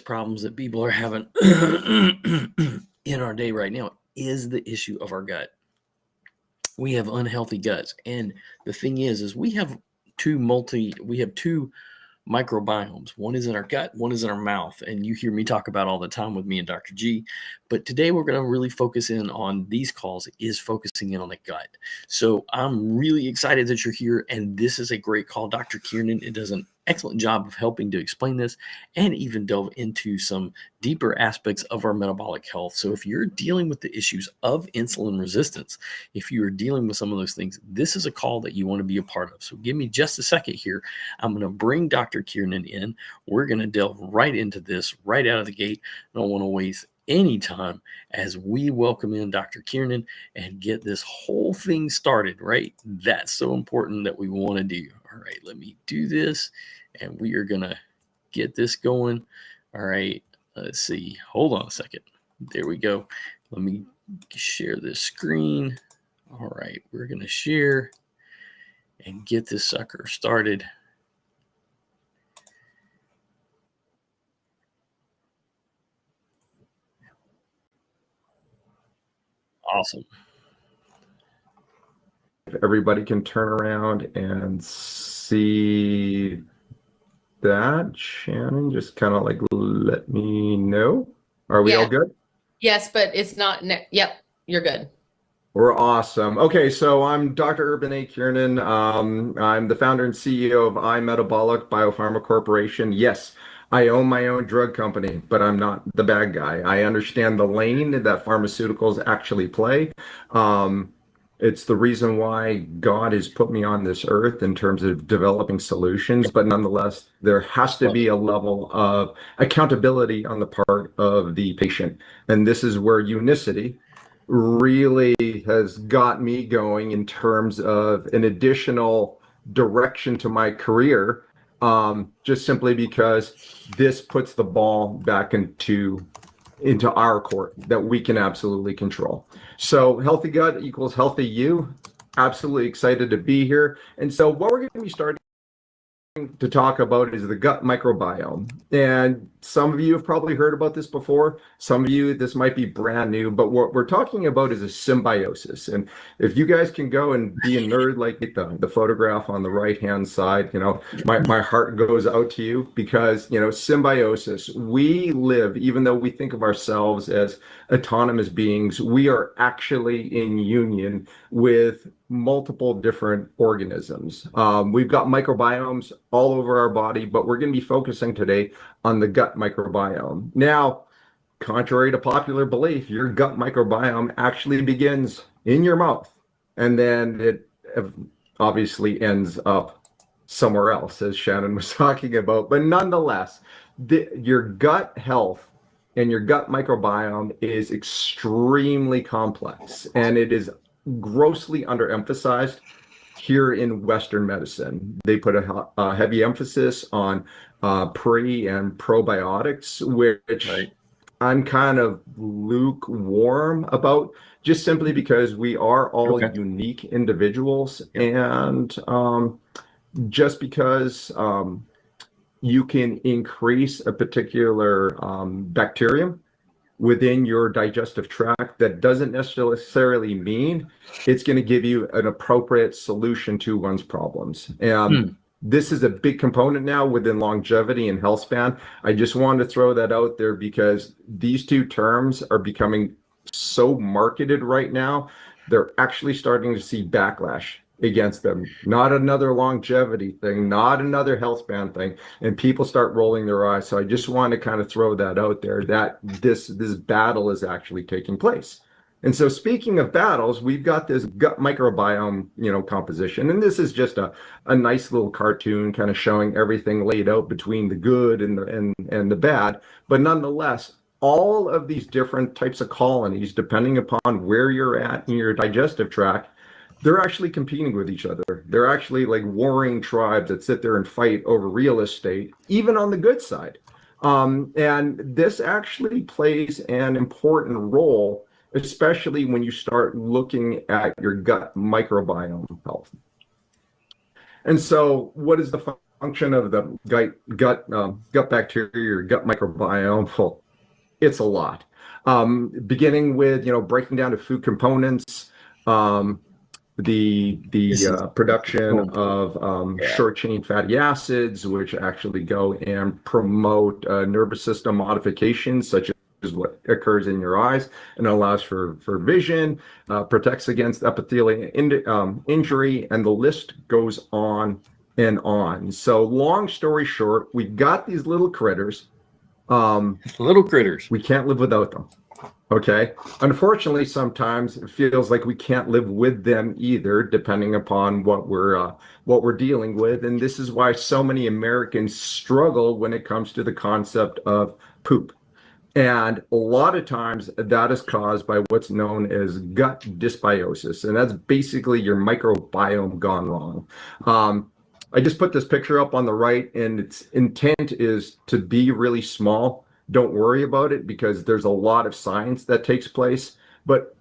problems that people are having in our day right now is the issue of our gut. We have unhealthy guts, and the thing is we have two microbiomes. One is in our gut, one is in our mouth, and you hear me talk about all the time with me and Dr. G. But today we're going to really focus in on these calls is focusing in on the gut. So I'm really excited that you're here, and this is a great call. Dr. Kiernan, it does an excellent job of helping to explain this and even delve into some deeper aspects of our metabolic health. So if you're dealing with the issues of insulin resistance, if you are dealing with some of those things, this is a call that you want to be a part of. So give me just a second here. I'm going to bring Dr. Kiernan in. We're going to delve right into this right out of the gate. I don't want to waste any time as we welcome in Dr. Kiernan and get this whole thing started, right? That's so important that we want to do. All right, let me do this and we are going to get this going. All right, let's see. Hold on a second. There we go. Let me share this screen. All right, we're going to share and get this sucker started. Awesome. If everybody can turn around and see that, Shannon, just kind of like let me know. Are we all good? Yes, but it's not. Yep, you're good. We're awesome. Okay, so I'm Dr. Urban A. Kiernan. I'm the founder and CEO of iMetabolic Biopharma Corporation. Yes, I own my own drug company, but I'm not the bad guy. I understand the lane that pharmaceuticals actually play. It's the reason why God has put me on this earth in terms of developing solutions, but nonetheless, there has to be a level of accountability on the part of the patient. And this is where unicity really has got me going in terms of an additional direction to my career, just simply because this puts the ball back into our court that we can absolutely control. So healthy gut equals healthy you. Absolutely excited to be here. And so what we're going to be starting to talk about is the gut microbiome. And some of you have probably heard about this before. Some of you, this might be brand new, but what we're talking about is a symbiosis. And if you guys can go and be a nerd like the photograph on the right-hand side, my heart goes out to you because, symbiosis, we live, even though we think of ourselves as autonomous beings, we are actually in union with multiple different organisms. We've got microbiomes all over our body, but we're going to be focusing today on the gut microbiome. Now, contrary to popular belief, your gut microbiome actually begins in your mouth, and then it obviously ends up somewhere else, as Shannon was talking about. But nonetheless, your gut health and your gut microbiome is extremely complex, and it is grossly underemphasized here in Western medicine. They put a heavy emphasis on pre and probiotics, which I'm kind of lukewarm about, just simply because we are all unique individuals. And just because you can increase a particular bacterium within your digestive tract, that doesn't necessarily mean it's going to give you an appropriate solution to one's problems. And this is a big component now within longevity and health span. I just wanted to throw that out there because these two terms are becoming so marketed right now. They're actually starting to see backlash against them. Not another longevity thing, not another health span thing, and people start rolling their eyes. So I just want to kind of throw that out there, that this battle is actually taking place. And so speaking of battles, we've got this gut microbiome, composition, and this is just a nice little cartoon kind of showing everything laid out between the good and the bad. But nonetheless, all of these different types of colonies, depending upon where you're at in your digestive tract, they're actually competing with each other. They're actually like warring tribes that sit there and fight over real estate, even on the good side. And this actually plays an important role, especially when you start looking at your gut microbiome health. And so what is the function of the gut bacteria, your gut microbiome, well, it's a lot. Beginning with, breaking down to food components, um, This is production so important. of Yeah. short chain fatty acids, which actually go and promote nervous system modifications, such as what occurs in your eyes and allows for vision, protects against epithelial injury, and the list goes on and on. So, long story short, we got these little critters. Little critters. We can't live without them. Okay. Unfortunately, sometimes it feels like we can't live with them either, depending upon what we're dealing with. And this is why so many Americans struggle when it comes to the concept of poop. And a lot of times that is caused by what's known as gut dysbiosis. And that's basically your microbiome gone wrong. I just put this picture up on the right, and its intent is to be really small. Don't worry about it because there's a lot of science that takes place. But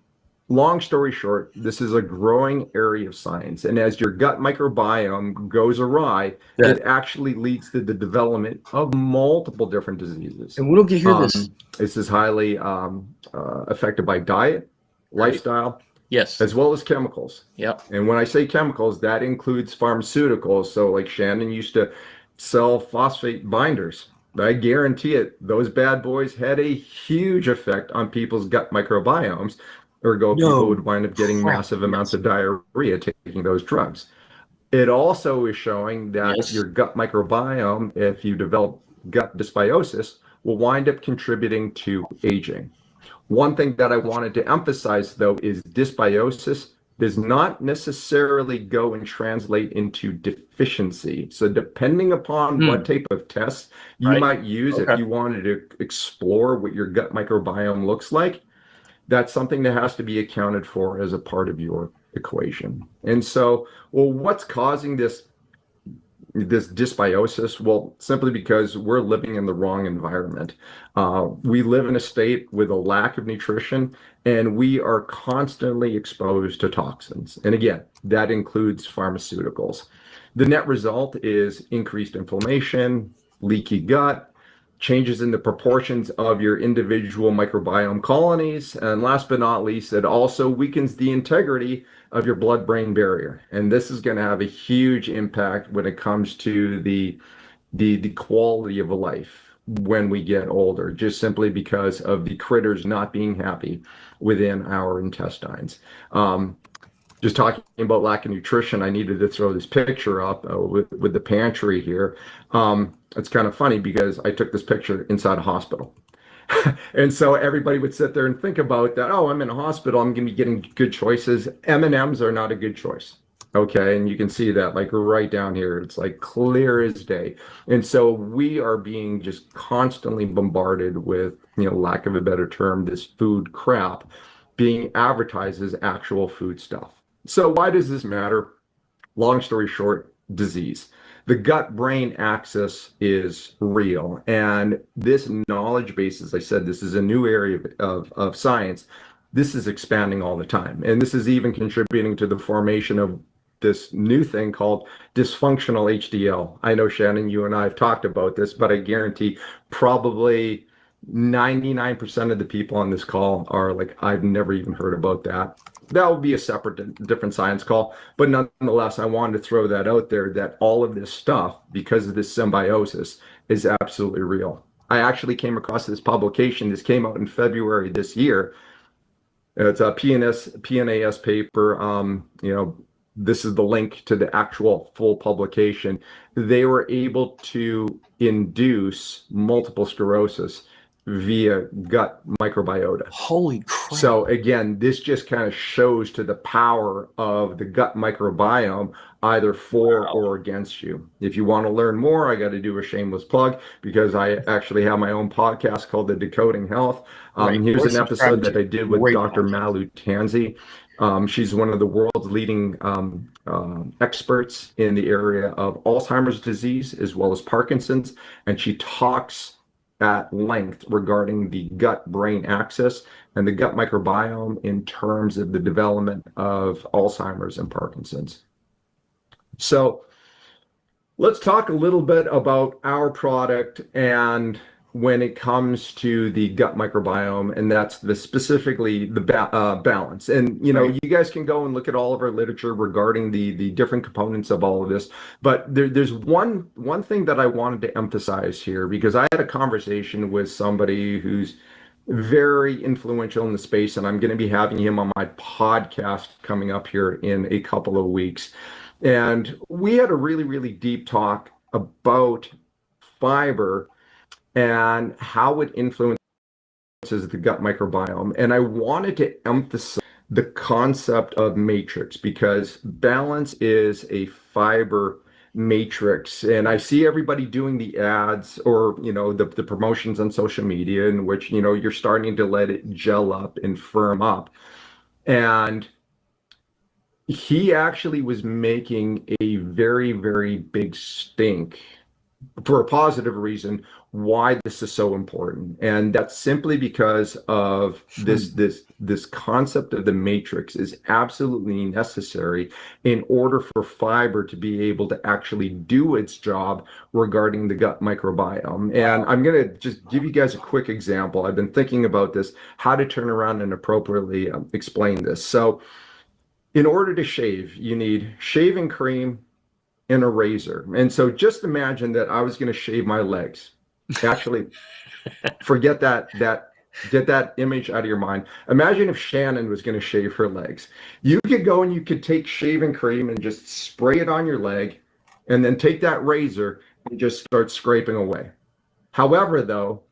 long story short, this is a growing area of science. And as your gut microbiome goes awry, That, it actually leads to the development of multiple different diseases. and we don't get hear this. This is highly affected by diet, Right. lifestyle, Yes. as well as chemicals. Yep. And when I say chemicals, that includes pharmaceuticals. So, like Shannon used to sell phosphate binders. I guarantee it, those bad boys had a huge effect on people's gut microbiomes. Ergo, people would wind up getting massive amounts of diarrhea taking those drugs. It also is showing that Yes. your gut microbiome, if you develop gut dysbiosis, will wind up contributing to aging. One thing that I wanted to emphasize, though, is dysbiosis does not necessarily go and translate into deficiency. So, depending upon what type of test you Right. might use, if Okay. you wanted to explore what your gut microbiome looks like, that's something that has to be accounted for as a part of your equation. And so, well, what's causing this dysbiosis? Well, simply because we're living in the wrong environment. We live in a state with a lack of nutrition, and we are constantly exposed to toxins. And again, that includes pharmaceuticals. The net result is increased inflammation, leaky gut, changes in the proportions of your individual microbiome colonies, and last but not least, it also weakens the integrity of your blood-brain barrier. And this is going to have a huge impact when it comes to the quality of life when we get older, just simply because of the critters not being happy within our intestines. Just talking about lack of nutrition, I needed to throw this picture up with the pantry here. It's kind of funny because I took this picture inside a hospital. And so everybody would sit there and think about that. Oh, I'm in a hospital. I'm going to be getting good choices. M&Ms are not a good choice. Okay. And you can see that like right down here. It's like clear as day. And so we are being just constantly bombarded with, lack of a better term, this food crap being advertised as actual food stuff. So why does this matter? Long story short, disease. The gut-brain axis is real. And this knowledge base, as I said, this is a new area of science. This is expanding all the time. And this is even contributing to the formation of this new thing called dysfunctional HDL. I know, Shannon, you and I have talked about this, but I guarantee probably 99% of the people on this call are like, I've never even heard about that. That will be a separate, different science call. But nonetheless, I wanted to throw that out there that all of this stuff, because of this symbiosis, is absolutely real. I actually came across this publication. This came out in February this year. It's a PNAS paper. This is the link to the actual full publication. They were able to induce multiple sclerosis via gut microbiota. Holy crap. So again, this just kind of shows to the power of the gut microbiome, either for or against you. If you want to learn more, I got to do a shameless plug because I actually have my own podcast called The Decoding Health. Here's an episode that I did with Dr. Malu Tanzi. She's one of the world's leading experts in the area of Alzheimer's disease as well as Parkinson's, and she talks at length regarding the gut-brain axis and the gut microbiome in terms of the development of Alzheimer's and Parkinson's. So Let's talk a little bit about our product and when it comes to the gut microbiome, and that's specifically the balance. And Right. you guys can go and look at all of our literature regarding the different components of all of this. But there's one thing that I wanted to emphasize here because I had a conversation with somebody who's very influential in the space, and I'm going to be having him on my podcast coming up here in a couple of weeks. And we had a really, really deep talk about fiber and how it influences the gut microbiome. And I wanted to emphasize the concept of matrix because balance is a fiber matrix. And I see everybody doing the ads or, the promotions on social media in which, you're starting to let it gel up and firm up. And he actually was making a very, very big stink for a positive reason why this is so important. And that's simply because of this concept of the matrix is absolutely necessary in order for fiber to be able to actually do its job regarding the gut microbiome. And I'm going to just give you guys a quick example. I've been thinking about this, how to turn around and appropriately explain this. So in order to shave, you need shaving cream and a razor. And so just imagine that I was going to shave my legs. Actually, forget get that image out of your mind. Imagine if Shannon was going to shave her legs. You could go and you could take shaving cream and just spray it on your leg and then take that razor and just start scraping away. However, though,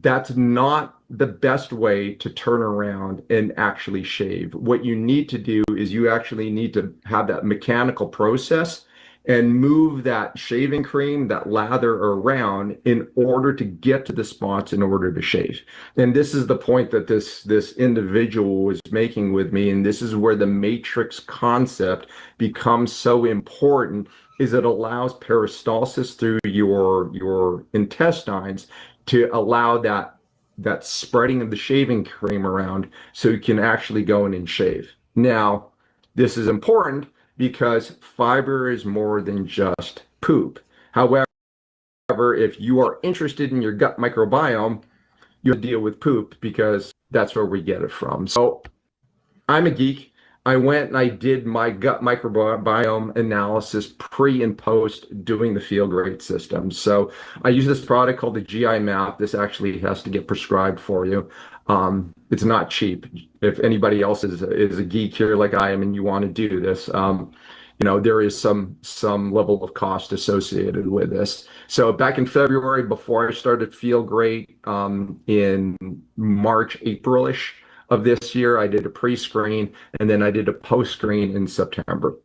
that's not the best way to turn around and actually shave. What you need to do is you actually need to have that mechanical process and move that shaving cream, that lather around in order to get to the spots in order to shave. And this is the point that this individual was making with me, and this is where the matrix concept becomes so important is it allows peristalsis through your intestines to allow that spreading of the shaving cream around so you can actually go in and shave. Now, this is important because fiber is more than just poop. However, if you are interested in your gut microbiome, you'll deal with poop because that's where we get it from. So I'm a geek. I went and I did my gut microbiome analysis pre and post doing the field rate system. So I use this product called the GI map. This actually has to get prescribed for you. It's not cheap. If anybody else is a geek here like I am and you want to do this, there is some level of cost associated with this. So back in February, before I started Feel Great, in March, April-ish of this year, I did a pre-screen and then I did a post-screen in September.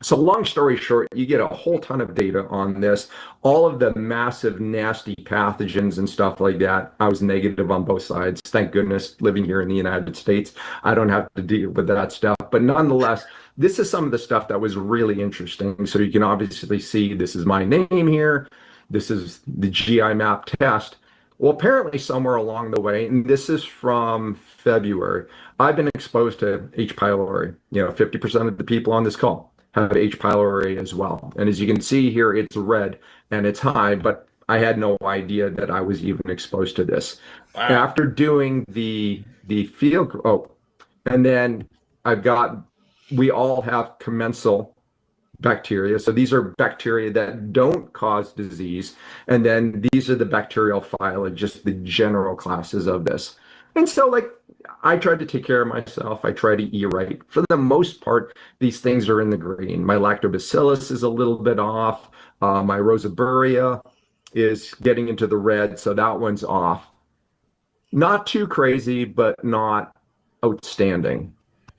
So long story short, you get a whole ton of data on this. All of the massive, nasty pathogens and stuff like that, I was negative on both sides. Thank goodness, living here in the United States, I don't have to deal with that stuff. But nonetheless, this is some of the stuff that was really interesting. So you can obviously see this is my name here. This is the GI map test. Well, apparently somewhere along the way, and this is from February, I've been exposed to H. pylori. 50% of the people on this call have H. pylori as well. And as you can see here, it's red and it's high, but I had no idea that I was even exposed to this. Wow. After doing the field, and then we all have commensal bacteria. So these are bacteria that don't cause disease. And then these are the bacterial phyla, just the general classes of this. And so I tried to take care of myself. I try to eat right. For the most part, these things are in the green. My lactobacillus is a little bit off. My rosaburia is getting into the red. So that one's off. Not too crazy, but not outstanding.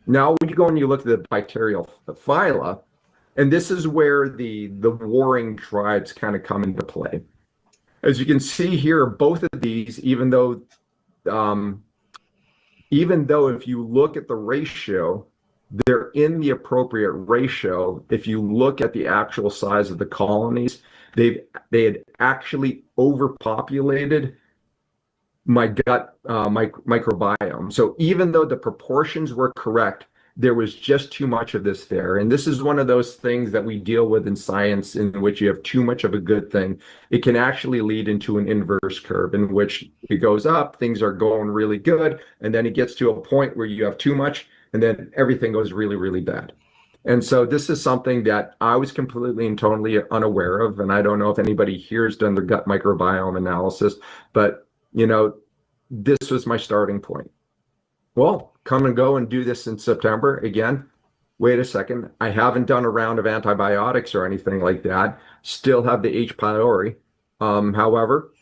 Now, when you go and you look at the bacterial phyla, and this is where the warring tribes kind of come into play. As you can see here, both of these, even though if you look at the ratio, they're in the appropriate ratio. If you look at the actual size of the colonies, they had actually overpopulated my gut microbiome. So even though the proportions were correct, there was just too much of this there. And this is one of those things that we deal with in science in which you have too much of a good thing. It can actually lead into an inverse curve in which it goes up, things are going really good, and then it gets to a point where you have too much, and then everything goes really, really bad. And so this is something that I was completely and totally unaware of. And I don't know if anybody here has done the gut microbiome analysis, but this was my starting point. Well, come and go and do this in September again. Wait a second. I haven't done a round of antibiotics or anything like that. Still have the H. pylori. However,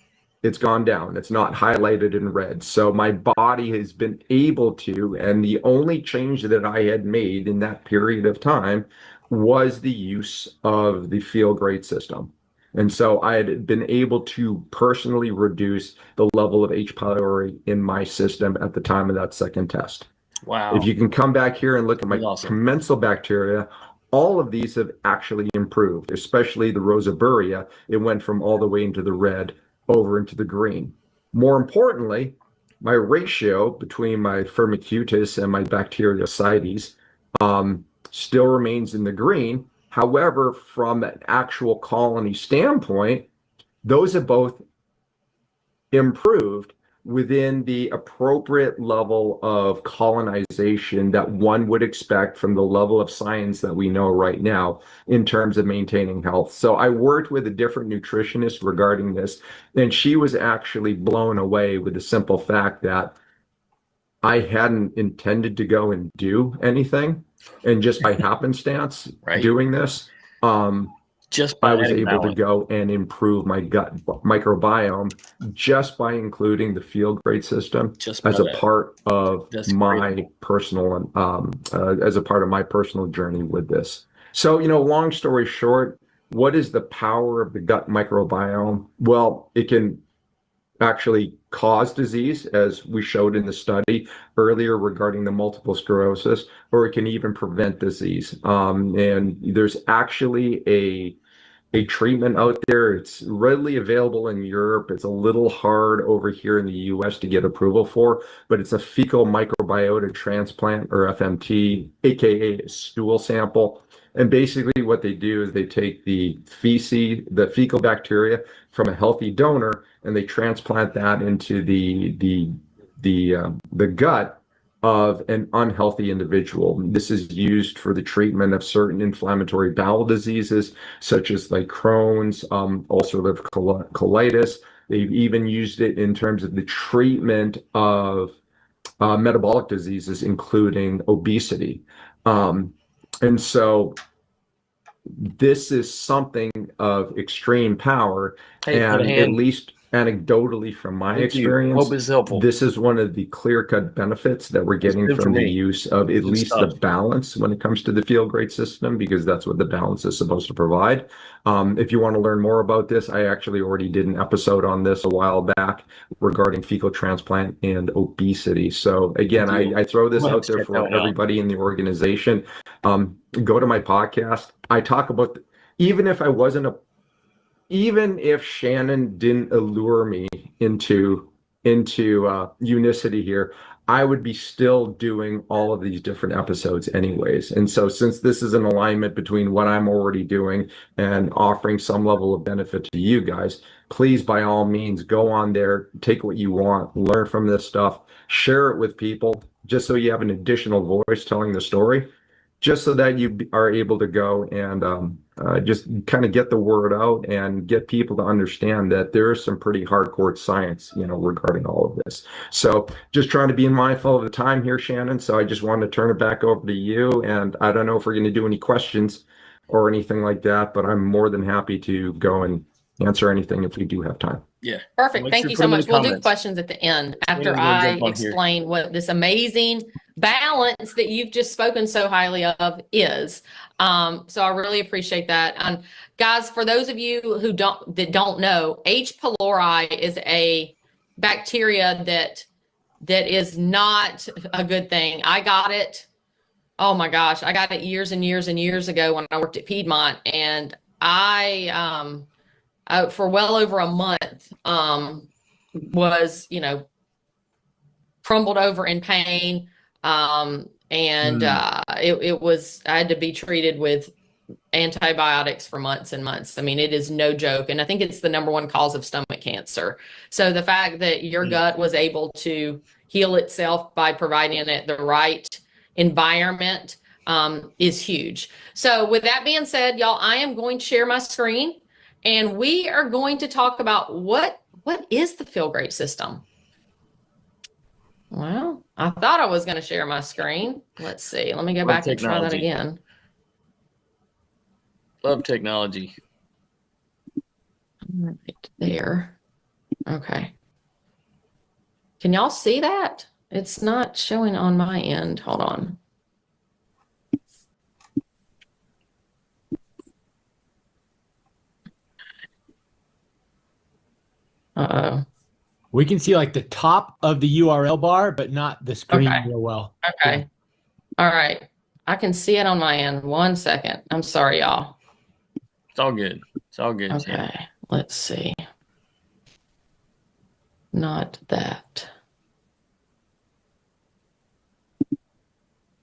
it's gone down. It's not highlighted in red. So my body has been able to, and the only change that I had made in that period of time was the use of the field grade system. And so I had been able to personally reduce the level of H. pylori in my system at the time of that second test. Wow. If you can come back here and look at my Awesome. commensal bacteria, all of these have actually improved, especially the Rosaburia. It went from all the way into the red over into the green. More importantly, my ratio between my Firmicutes and my Bacteriocides still remains in the green. However, from an actual colony standpoint, those have both improved within the appropriate level of colonization that one would expect from the level of science that we know right now in terms of maintaining health. So I worked with a different nutritionist regarding this, and she was actually blown away with the simple fact that I hadn't intended to go and do anything. And just by happenstance doing this, just by I was able balance. to go and improve my gut microbiome just by including the field grade system as a part of my personal journey with this. So, long story short, what is the power of the gut microbiome? Well, it can actually cause disease, as we showed in the study earlier regarding the multiple sclerosis, or it can even prevent disease. And there's actually a treatment out there. It's readily available in Europe. It's a little hard over here in the US to get approval for, but it's a fecal microbiota transplant, or FMT, aka a stool sample. And basically what they do is they take the fecal bacteria from a healthy donor, and they transplant that into the gut of an unhealthy individual. This is used for the treatment of certain inflammatory bowel diseases, such as like Crohn's, ulcerative colitis. They've even used it in terms of the treatment of metabolic diseases, including obesity. And so this is something of extreme power, and at least anecdotally from my experience, this is one of the clear-cut benefits that we're getting from the use of at least the balance when it comes to the field grade system, because that's what the balance is supposed to provide. If you want to learn more about this, I actually already did an episode on this a while back regarding fecal transplant and obesity. So again, I throw this out there for everybody in the organization. Go to my podcast. I talk about, even if Shannon didn't allure me into unicity here, I would be still doing all of these different episodes anyways. And so since this is an alignment between what I'm already doing and offering some level of benefit to you guys, please, by all means, go on there, take what you want, learn from this stuff, share it with people, just so you have an additional voice telling the story, just so that you are able to go and just kind of get the word out and get people to understand that there is some pretty hardcore science, regarding all of this. So just trying to be mindful of the time here, Shannon. So I just wanted to turn it back over to you. And I don't know if we're going to do any questions or anything like that, but I'm more than happy to go and answer anything if we do have time. Yeah. Perfect. Thank you so much. We'll do questions at the end after I explain what this amazing balance that you've just spoken so highly of is. So I really appreciate that. Guys, for those of you who don't know, H. pylori is a bacteria that is not a good thing. I got it. Oh my gosh, I got it years and years and years ago when I worked at Piedmont, and I for well over a month was, crumbled over in pain. And I had to be treated with antibiotics for months and months. I mean, it is no joke. And I think it's the #1 cause of stomach cancer. So the fact that your gut was able to heal itself by providing it the right environment is huge. So with that being said, y'all, I am going to share my screen, and we are going to talk about what is the Feel Great system. Well, I thought I was going to share my screen. Let's see. Let me go back and try that again. Love technology. Right there. Okay. Can y'all see that? It's not showing on my end. Hold on. Uh-oh. We can see like the top of the URL bar, but not the screen real well. Okay. Yeah. All right. I can see it on my end. 1 second. I'm sorry, y'all. It's all good. It's all good. Okay. Yeah. Let's see. Not that.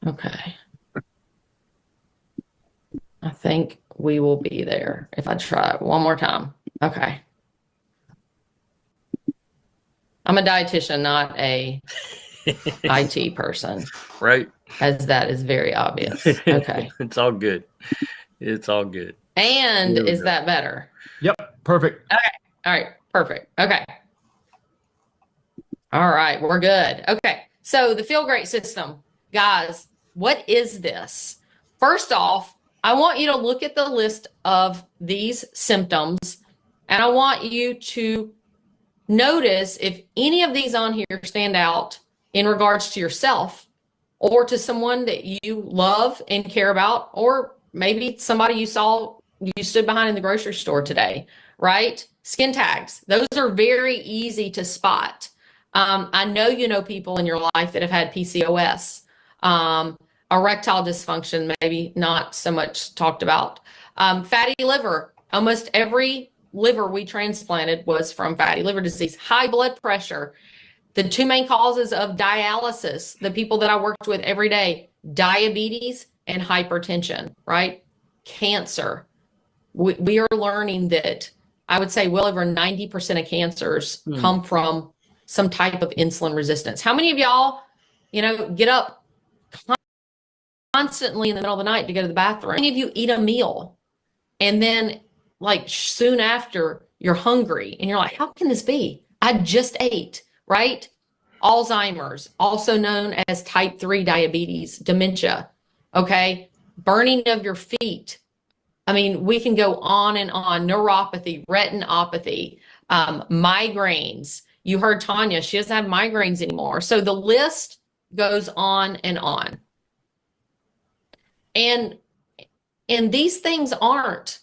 Okay. I think we will be there if I try it one more time. Okay. I'm a dietitian, not a IT person. Right. As that is very obvious. Okay. It's all good. It's all good. And is that better? Yep. Perfect. Okay. All right. Perfect. Okay. All right. We're good. Okay. So the Feel Great system, guys, what is this? First off, I want you to look at the list of these symptoms, and I want you to notice if any of these on here stand out in regards to yourself or to someone that you love and care about, or maybe somebody you stood behind in the grocery store today, right? Skin tags. Those are very easy to spot. I know you know people in your life that have had PCOS, erectile dysfunction, maybe not so much talked about. Fatty liver. Almost every liver we transplanted was from fatty liver disease. High blood pressure. The 2 main causes of dialysis, the people that I worked with every day, diabetes and hypertension, right? Cancer. We are learning that I would say well over 90% of cancers come from some type of insulin resistance. How many of y'all, get up constantly in the middle of the night to go to the bathroom? How many of you eat a meal and then like soon after you're hungry and you're like, how can this be? I just ate, right? Alzheimer's, also known as type 3 diabetes, dementia, okay? Burning of your feet. I mean, we can go on and on. Neuropathy, retinopathy, migraines. You heard Tanya, she doesn't have migraines anymore. So the list goes on and on. And these things aren't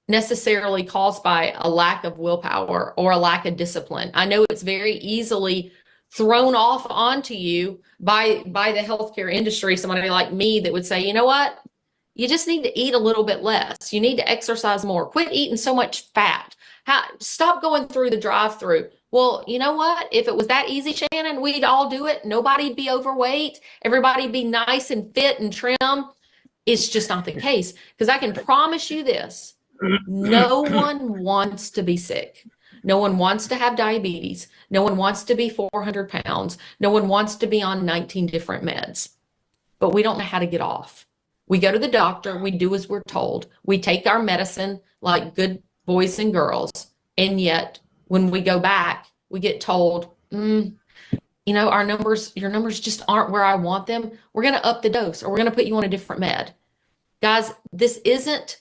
necessarily caused by a lack of willpower or a lack of discipline. I know it's very easily thrown off onto you by the healthcare industry, somebody like me that would say, you know what? You just need to eat a little bit less. You need to exercise more. Quit eating so much fat. Stop going through the drive-through. Well, you know what? If it was that easy, Shannon, we'd all do it. Nobody'd be overweight. Everybody'd be nice and fit and trim. It's just not the case, because I can promise you this. No one wants to be sick. No one wants to have diabetes. No one wants to be 400 pounds. No one wants to be on 19 different meds. But we don't know how to get off. We go to the doctor. We do as we're told. We take our medicine like good boys and girls. And yet when we go back, we get told, your numbers just aren't where I want them. We're going to up the dose, or we're going to put you on a different med. Guys, this isn't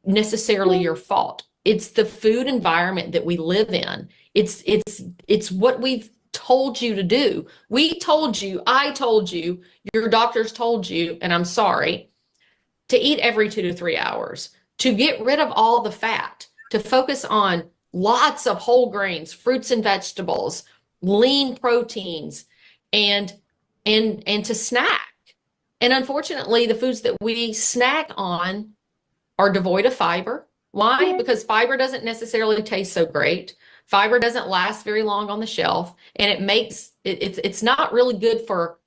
necessarily your fault. It's the food environment that we live in. It's what we've told you to do. We told you, I told you, your doctors told you, and I'm sorry, to eat every 2 to 3 hours, to get rid of all the fat, to focus on lots of whole grains, fruits and vegetables, lean proteins, and to snack. And unfortunately, the foods that we snack on are devoid of fiber. Why? Because fiber doesn't necessarily taste so great. Fiber doesn't last very long on the shelf, and it's not really good for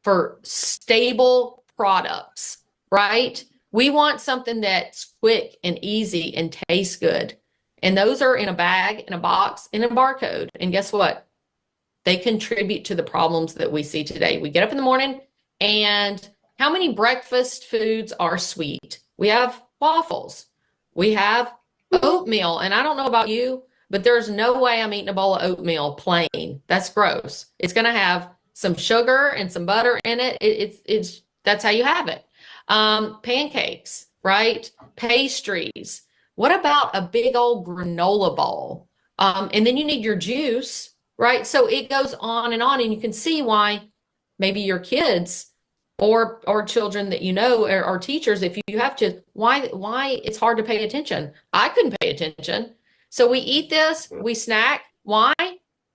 for stable products, right? We want something that's quick and easy and tastes good. And those are in a bag, in a box, in a barcode. And guess what? They contribute to the problems that we see today. We get up in the morning, and how many breakfast foods are sweet? We have waffles. We have oatmeal. And I don't know about you, but there's no way I'm eating a bowl of oatmeal plain. That's gross. It's going to have some sugar and some butter in it. It's that's how you have it. Pancakes, right? Pastries. What about a big old granola bowl? And then you need your juice, right? So it goes on, and you can see why maybe your kids or children that you know, or teachers, if you have to, why it's hard to pay attention. I couldn't pay attention. So we eat this, we snack. Why?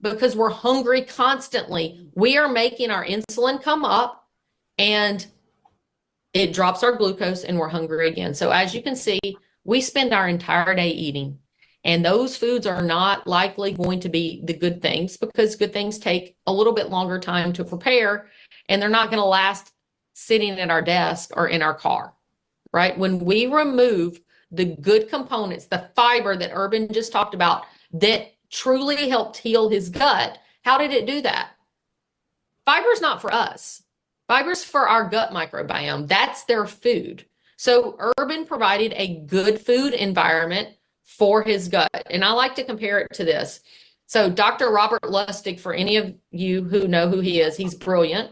Because we're hungry constantly. We are making our insulin come up, and it drops our glucose, and we're hungry again. So as you can see, we spend our entire day eating, and those foods are not likely going to be the good things, because good things take a little bit longer time to prepare, and they're not going to last sitting at our desk or in our car, right? When we remove the good components, the fiber that Urban just talked about, that truly helped heal his gut, how did it do that? Fiber's not for us. Fiber's for our gut microbiome. That's their food. So Urban provided a good food environment for his gut. And I like to compare it to this. So Dr. Robert Lustig, for any of you who know who he is, he's brilliant.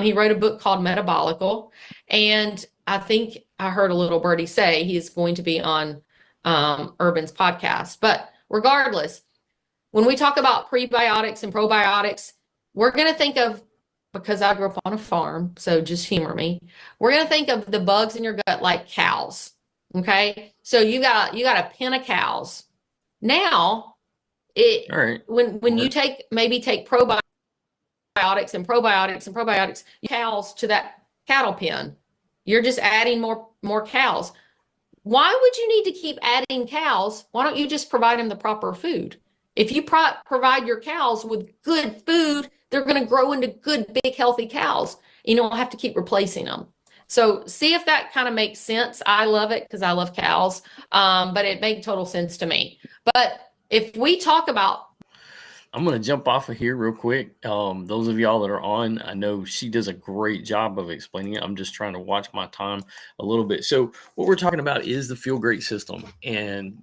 He wrote a book called Metabolical. And I think I heard a little birdie say he's going to be on Urban's podcast. But regardless, when we talk about prebiotics and probiotics, we're going to think of, because I grew up on a farm, so just humor me, we're going to think of the bugs in your gut like cows. Okay. So you got a pen of cows. Now, when you take probiotics and probiotics, cows to that cattle pen, you're just adding more cows. Why would you need to keep adding cows? Why don't you just provide them the proper food? If you provide your cows with good food, they're going to grow into good, big, healthy cows. You don't have to keep replacing them. So see if that kind of makes sense. I love it because I love cows, but it made total sense to me. But if we talk about, I'm going to jump off of here real quick. Those of y'all that are on, I know she does a great job of explaining it. I'm just trying to watch my time a little bit. So what we're talking about is the Feel Great system, and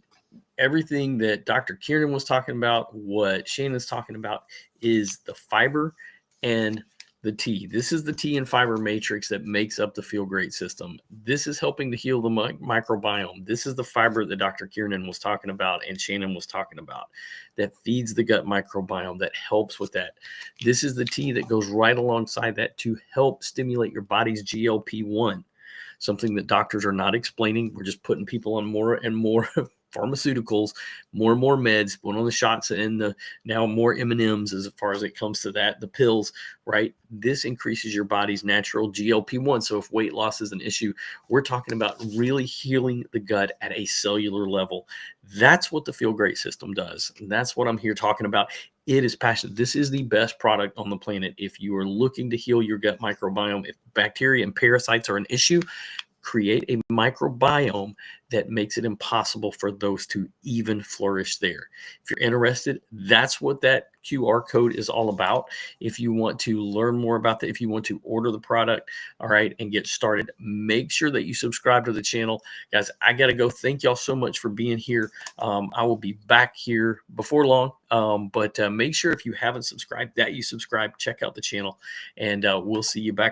everything that Dr. Kiernan was talking about, what Shannon's talking about, is the fiber and the T. This is the T and fiber matrix that makes up the Feel Great system. This is helping to heal the microbiome. This is the fiber that Dr. Kiernan was talking about and Shannon was talking about, that feeds the gut microbiome, that helps with that. This is the T that goes right alongside that to help stimulate your body's GLP-1, something that doctors are not explaining. We're just putting people on more and more pharmaceuticals, more and more meds, put on the shots, and the now more M&Ms as far as it comes to that, the pills, right? This increases your body's natural GLP-1. So if weight loss is an issue, we're talking about really healing the gut at a cellular level. That's what the Feel Great system does. And that's what I'm here talking about. It is passionate. This is the best product on the planet. If you are looking to heal your gut microbiome, if bacteria and parasites are an issue, create a microbiome that makes it impossible for those to even flourish there. If you're interested, that's what that QR code is all about. If you want to learn more about that, if you want to order the product, all right, and get started, make sure that you subscribe to the channel. Guys, I got to go. Thank y'all so much for being here. I will be back here before long, but make sure if you haven't subscribed that you subscribe, check out the channel, and we'll see you back